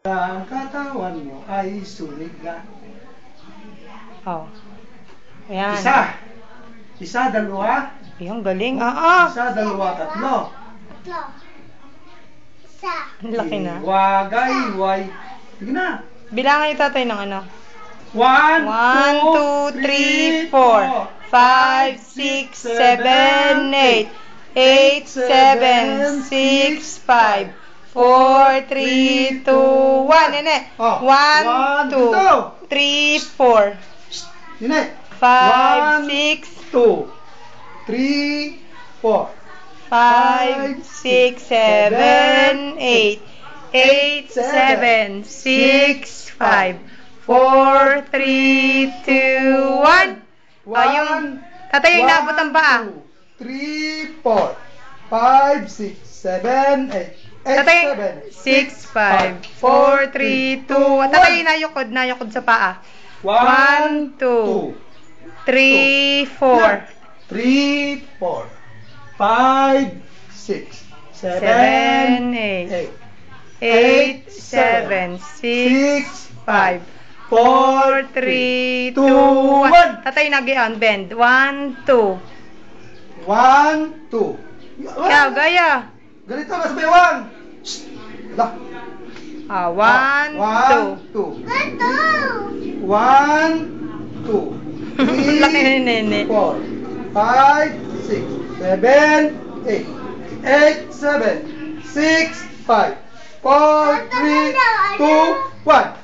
Ang katawan mo ay sunig na. Oh. Ayan. Isa, dalawa. Yung galing. Isa, dalawa, tatlo. Isa. Ang laki na. Wagay, way. Sige na. Bilangan yung tatay ng ano. 1, 1, 2, 3, 4, 5, 6, 7, 8, 8, 7, 6, 5, 4, 3, 2, 1. Nene. 1, 2, 3, 4, Nene. 5, 6, 2, 3, 4, 5, 6, 7, 8, 8, 7, 6, 5, 4, 3, 2, 1. Ayun. Tatay, yung naabot ang paa. 3, 4, 5, 6, 7, 8. Tatay, 6, 5, 4, 3, 2. Tatay, nayukod sa paa. 1, 2, 3, 4. 3, 4, 5, 6, 7, 8. 8, 7, 6, 5, 4, 3, 2, 1. Tatay, nagian, bend. 1, 2. 1, 2. Ikaw, gaya. Ganito, nasabay 1. Ala. 1, 2. 1, 2. 1, 2. Laki ni Nene. 4, 5, 6, 7, 8. 8, 7, 6, 5, 4, 3, 2, 1.